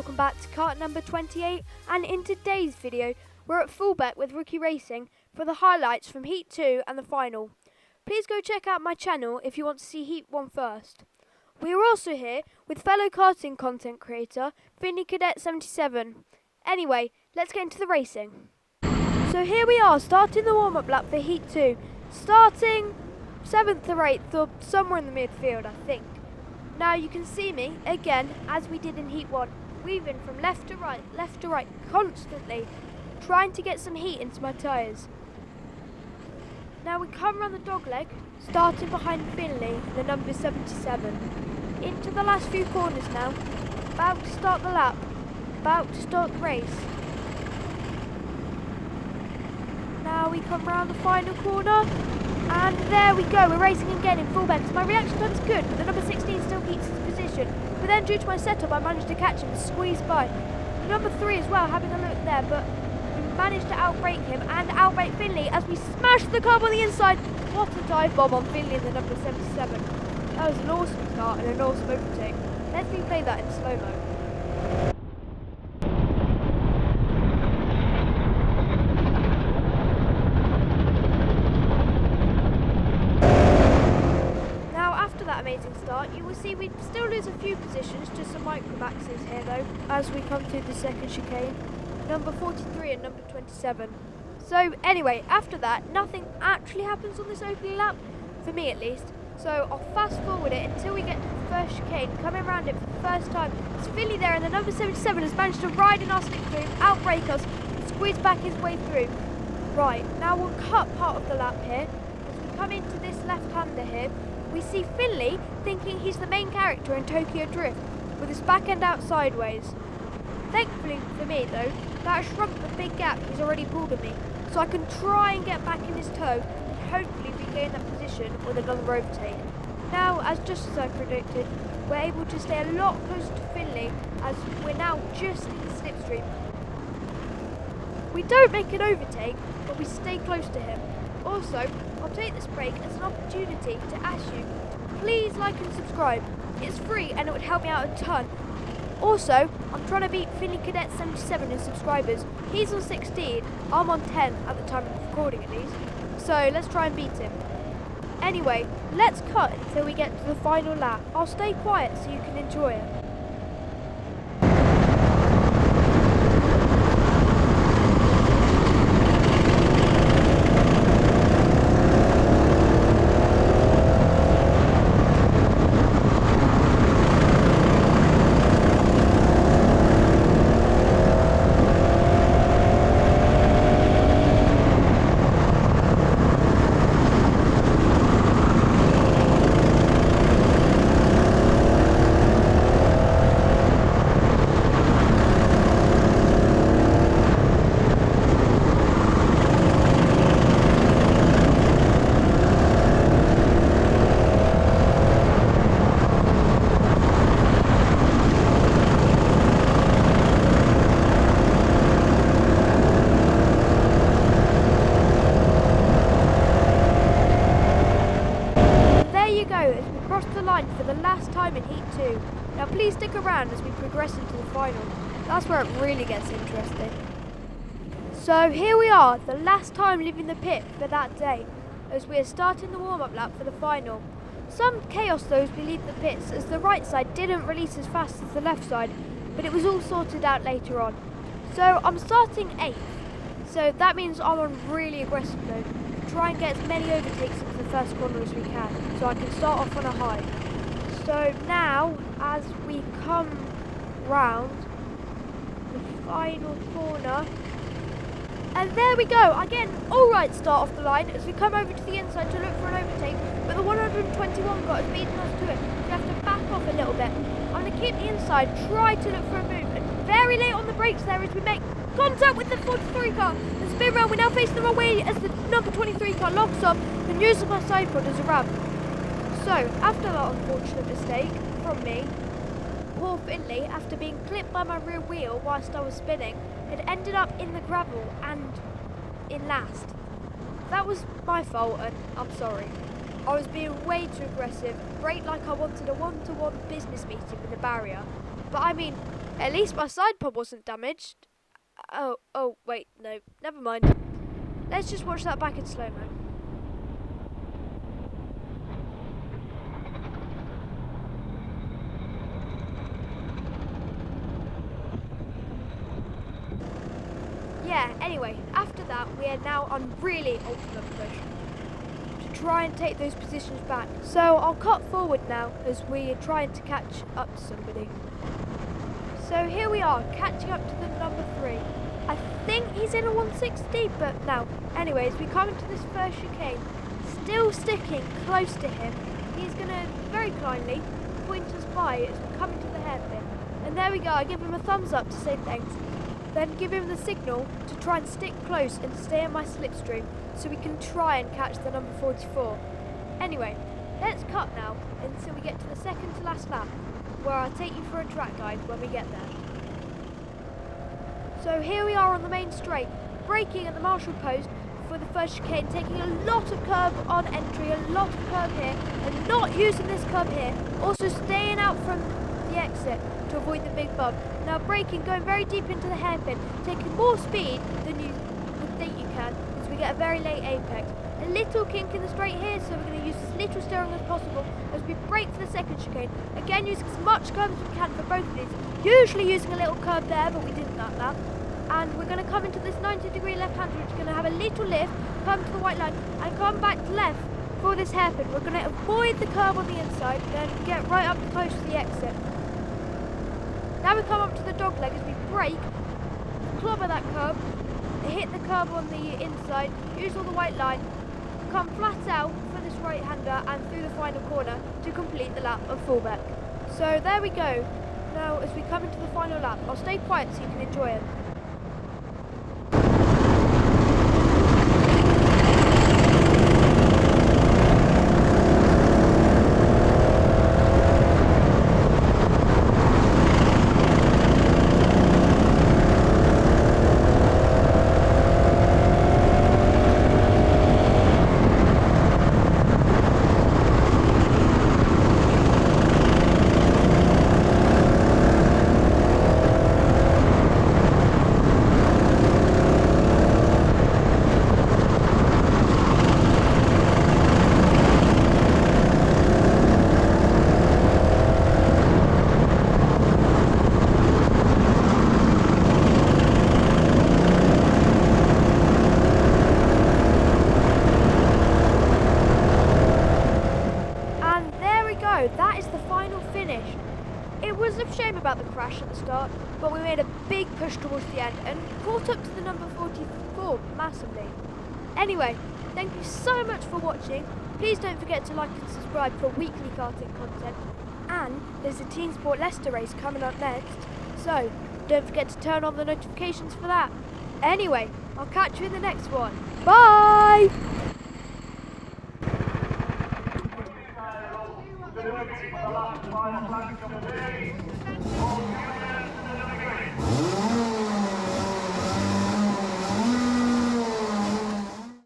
welcome back to Kart number 28, and in today's video we're at Fulbeck with Rookie Racing for the highlights from Heat 2 and the final. Please go check out my channel if you want to see Heat 1 first. We are also here with fellow karting content creator Finley Cadet 77. Anyway, let's get into the racing. So here we are, starting the warm-up lap for Heat 2, starting 7th or 8th or somewhere in the midfield, I think. Now you can see me, again, as we did in Heat 1, weaving from left to right, constantly, trying to get some heat into my tyres. Now we come around the dogleg, starting behind Finley, the number 77. Into the last few corners now, about to start the lap, about to start the race. Now we come round the final corner, and there we go, we're racing again in Fulbeck. So my reaction time's good, but the number 16 still keeps his position. But then due to my setup, I managed to catch him and squeeze by. The number 3 as well, having a look there, but we managed to outbrake him and outbrake Finley as we smashed the curb on the inside. What a dive bomb on Finley in the number 77. That was an awesome start and an awesome overtake. Let's replay that in slow-mo. Amazing start. You will see we still lose a few positions, just some micro maxes here though, as we come to the second chicane, number 43 and number 27. So anyway, after that, nothing actually happens on this opening lap, for me at least. So I'll fast forward it until we get to the first chicane, coming around it for the first time. It's Finley there, and the number 77 has managed to ride in our stick through, outbrake us, and squeeze back his way through. Right, now we'll cut part of the lap here. As we come into this left-hander here, we see Finley thinking he's the main character in Tokyo Drift, with his back end out sideways. Thankfully for me though, that shrunk the big gap he's already pulled on me, so I can try and get back in his toe and hopefully regain that position with another overtake. Now, just as I predicted, we're able to stay a lot closer to Finley as we're now just in the slipstream. We don't make an overtake, but we stay close to him. Also, I'll take this break as an opportunity to ask you, please like and subscribe. It's free and it would help me out a ton. Also, I'm trying to beat Finley Cadet 77 in subscribers. He's on 16, I'm on 10 at the time of recording at least. So let's try and beat him. Anyway, let's cut until we get to the final lap. I'll stay quiet so you can enjoy it. As we cross the line for the last time in Heat 2. Now please stick around as we progress into the final. That's where it really gets interesting. So here we are, the last time leaving the pit for that day, as we are starting the warm-up lap for the final. Some chaos though as we leave the pits, as the right side didn't release as fast as the left side, but it was all sorted out later on. So I'm starting 8th, so that means I'm on really aggressive mode. Try and get as many overtakes into the first corner as we can, so I can start off on a high. So now, as we come round the final corner, and there we go, again, alright start off the line as we come over to the inside to look for an overtake, but the 121 got us beating us to it, so we have to back off a little bit. I'm going to keep the inside, try to look for a move, and very late on the brakes there as we make contact with the 43 car and spin round. We now face the wrong way as the number 23 car locks up and uses my side pod as a ramp. So, after that unfortunate mistake from me, poor Finley, after being clipped by my rear wheel whilst I was spinning, had ended up in the gravel and in last. That was my fault and I'm sorry. I was being way too aggressive, braked like I wanted a one-to-one business meeting with a barrier. But I mean, At least my side pod wasn't damaged. Oh, wait, no, never mind. Let's just watch that back in slow-mo. Yeah, anyway, after that, we are now on really ultimate push to try and take those positions back. So I'll cut forward now as we are trying to catch up to somebody. So here we are, catching up to the number 3. I think he's in a 160, but no. Anyways, we come into this first chicane, still sticking close to him. He's going to very kindly point us by as we come into the hairpin. And there we go, I give him a thumbs up to say thanks. Then give him the signal to try and stick close and stay in my slipstream so we can try and catch the number 44. Anyway, let's cut now until we get to the second to last lap, where I'll take you for a track guide when we get there. So here we are on the main straight, braking at the marshal post for the first chicane, taking a lot of curb on entry, a lot of curb here, and not using this curb here, also staying out from the exit to avoid the big bump. Now braking, going very deep into the hairpin, taking more speed than you would think you can, as we get a very late apex. A little kink in the straight here, so we're going to use as little steering as possible as we brake for the second chicane. Again, using as much curb as we can for both of these. Usually using a little curb there, but we didn't that lap. And we're going to come into this 90-degree left-hander, which is going to have a little lift, come to the white line, and come back left for this hairpin. We're going to avoid the curb on the inside, then get right up close to the exit. Now we come up to the dog leg as we brake, clobber that curb, hit the curb on the inside, use all the white line, come flat out for this right-hander and through the final corner to complete the lap of Fulbeck. So there we go. Now as we come into the final lap, I'll stay quiet so you can enjoy it. That is the final finish. It was a shame about the crash at the start, but we made a big push towards the end and caught up to the number 44 massively. Anyway, thank you so much for watching. Please don't forget to like and subscribe for weekly karting content. And there's a Team Sport Leicester race coming up next, so don't forget to turn on the notifications for that. Anyway, I'll catch you in the next one. Bye! The last final flag of the day.